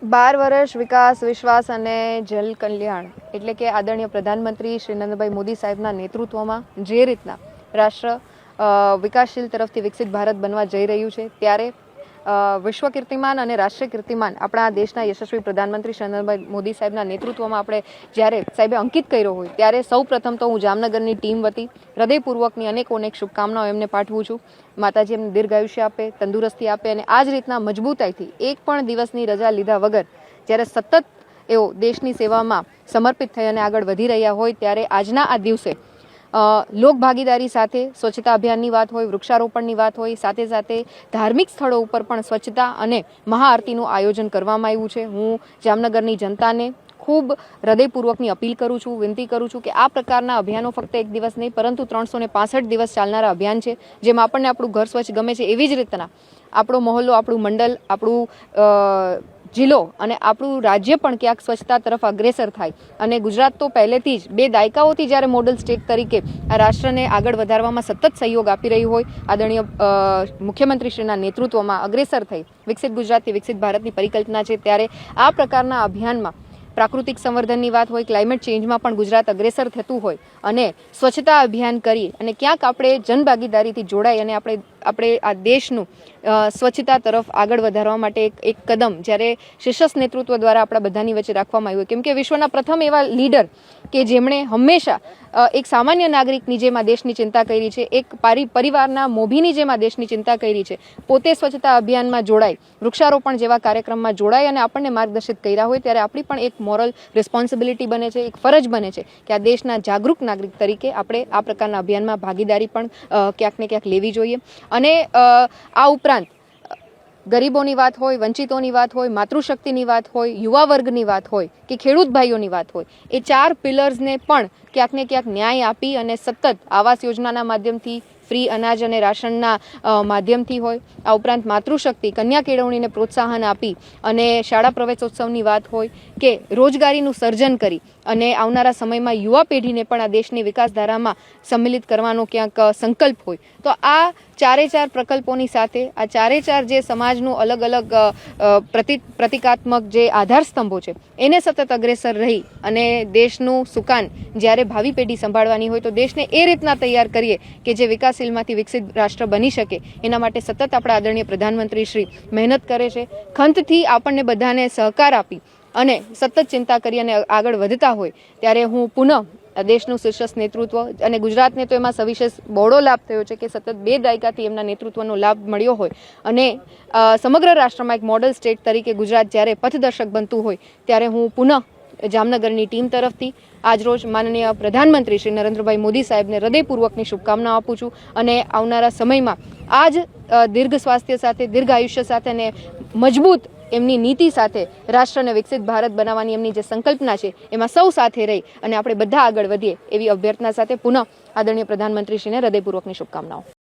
12 વર્ષ વિકાસ વિશ્વાસ અને જલ કલ્યાણ એટલે કે આદરણીય પ્રધાનમંત્રી શ્રી નરેન્દ્રભાઈ મોદી સાહેબના નેતૃત્વમાં જે રીતના રાષ્ટ્ર વિકાસશીલ તરફથી વિકસિત ભારત બનવા જઈ રહ્યું છે ત્યારે વિશ્વ કીર્તિમાન અને રાષ્ટ્રીય કીર્તિમાન આપણા દેશના યશસ્વી પ્રધાનમંત્રી શ્રી નરેન્દ્રભાઈ મોદી સાહેબના નેતૃત્વમાં આપણે જ્યારે સાહેબે અંકિત કર્યો હોય ત્યારે સૌ પ્રથમ તો હું જામનગરની ટીમ વતી હૃદયપૂર્વકની અનેક શુભકામનાઓ એમને પાઠવું છું. માતાજી એમને દીર્ઘાયુષ્ય આપે, તંદુરસ્તી આપે અને આ જ રીતના મજબૂતાઈથી એક પણ દિવસની રજા લીધા વગર જ્યારે સતત એઓ દેશની સેવામાં સમર્પિત થઈ અને આગળ વધી રહ્યા હોય ત્યારે આજના આ દિવસે લોક ભાગીદારી સાથે સ્વચ્છતા અભિયાનની વાત હોય, વૃક્ષારોપણની વાત હોય, સાથે સાથે ધાર્મિક સ્થળો ઉપર પણ સ્વચ્છતા અને મહાઆરતીનું આયોજન કરવામાં આવ્યું છે. હું જામનગરની જનતાને ખૂબ હૃદયપૂર્વકની અપીલ કરું છું, વિનંતી કરું છું કે આ પ્રકારના અભિયાનો ફક્ત એક દિવસ નહીં પરંતુ 365 દિવસ ચાલનારા અભિયાન છે. જેમાં આપણને આપણું ઘર સ્વચ્છ ગમે છે એવી જ રીતના આપણો મહોલ્લો, આપણું મંડળ, આપણું જિલ્લો અને આપણું રાજ્ય પણ ક્યાંક સ્વચ્છતા તરફ અગ્રેસર થાય. અને ગુજરાત તો પહેલેથી જ 2 દાયકાઓથી જ્યારે મોડલ સ્ટેટ તરીકે આ રાષ્ટ્રને આગળ વધારવામાં સતત સહયોગ આપી રહ્યું હોય આદરણીય મુખ્યમંત્રીશ્રીના નેતૃત્વમાં અગ્રેસર થઈ વિકસિત ગુજરાતથી વિકસિત ભારતની પરિકલ્પના છે ત્યારે આ પ્રકારના અભિયાનમાં પ્રાકૃતિક સંવર્ધનની વાત હોય, ક્લાઇમેટ ચેન્જમાં પણ ગુજરાત અગ્રેસર થતું હોય અને સ્વચ્છતા અભિયાન કરી અને ક્યાંક આપણે જનભાગીદારીથી જોડાઈ અને આપણે આ દેશનું સ્વચ્છતા તરફ આગળ વધારવા માટે એક કદમ જ્યારે શીર્ષસ્થ નેતૃત્વ દ્વારા આપણા બધાની વચ્ચે રાખવામાં આવ્યું કેમ કે વિશ્વના પ્રથમ એવા લીડર કે જેમણે હંમેશા એક સામાન્ય નાગરિકની જેમ આ દેશની ચિંતા કરી છે, એક પરિવારના મોભીની જેમ આ દેશની ચિંતા કરી છે, પોતે સ્વચ્છતા અભિયાનમાં જોડાય, વૃક્ષારોપણ જેવા કાર્યક્રમમાં જોડાય અને આપણને માર્ગદર્શિત કર્યા હોય ત્યારે આપણી પણ એક મોરલ રિસ્પોન્સિબિલિટી બને છે, એક ફરજ બને છે કે આ દેશના જાગૃત નાગરિક તરીકે આપણે આ પ્રકારના અભિયાનમાં ભાગીદારી પણ ક્યાંક ને ક્યાંક લેવી જોઈએ. અને આ ઉપરાંત ગરીબોની વાત હોય, વંચિતોની વાત હોય, માતૃશક્તિની વાત હોય, યુવા વર્ગની વાત હોય કે ખેડૂત ભાઈઓની વાત હોય, એ 4 પિલર્સને પણ ક્યાંક ને ક્યાંક ન્યાય આપી અને સતત આવાસ યોજનાના માધ્યમથી, ફ્રી અનાજ અને રાશનના માધ્યમથી હોય, આ ઉપરાંત માતૃશક્તિ, કન્યા કેળવણીને પ્રોત્સાહન આપી અને શાળા પ્રવેશોત્સવની વાત હોય કે રોજગારીનું સર્જન કરી અને આવનારા સમયમાં યુવા પેઢીને પણ આ દેશની વિકાસધારામાં સંમિલિત કરવાનો ક્યાંક સંકલ્પ હોય તો આ 4 પ્રકલ્પોની સાથે આ 4 જે સમાજનું અલગ અલગ પ્રતિકાત્મક જે આધારસ્તંભો છે એને સતત અગ્રેસર રહી અને દેશનું સુકાન જ્યારે ભાવિ પેઢી સંભાળવાની હોય તો દેશને એ રીતના તૈયાર કરીએ કે જે વિકાસશીલમાંથી વિકસિત રાષ્ટ્ર બની શકે એના માટે સતત આપણા આદરણીય પ્રધાનમંત્રી શ્રી મહેનત કરે છે. ખંતથી આપણને બધાને સહકાર આપી અને સતત ચિંતા કરી અને આગળ વધતા હોય ત્યારે હું પુનઃ દેશનું શીર્ષસ્થ નેતૃત્વ અને ગુજરાતને તો એમાં સવિશેષ બહોળો લાભ થયો છે કે સતત 2 દાયકાથી એમના નેતૃત્વનો લાભ મળ્યો હોય અને સમગ્ર રાષ્ટ્રમાં એક મોડલ સ્ટેટ તરીકે ગુજરાત જ્યારે પથદર્શક બનતું હોય ત્યારે હું પુનઃ જામનગરની ટીમ તરફથી આજરોજ માનનીય પ્રધાનમંત્રી શ્રી નરેન્દ્રભાઈ મોદી સાહેબને હૃદયપૂર્વકની શુભકામનાઓ આપું છું અને આવનારા સમયમાં આ જ દીર્ઘ સ્વાસ્થ્ય સાથે, દીર્ઘ આયુષ્ય સાથે અને મજબૂત એમની નીતિ સાથે રાષ્ટ્રને વિકસિત ભારત બનાવવાની એમની જે સંકલ્પના છે એમાં સૌ સાથે રહી અને આપણે બધા આગળ વધીએ એવી અભ્યર્થના સાથે પુનઃ આદરણીય પ્રધાનમંત્રીશ્રીને હૃદયપૂર્વકની શુભકામનાઓ.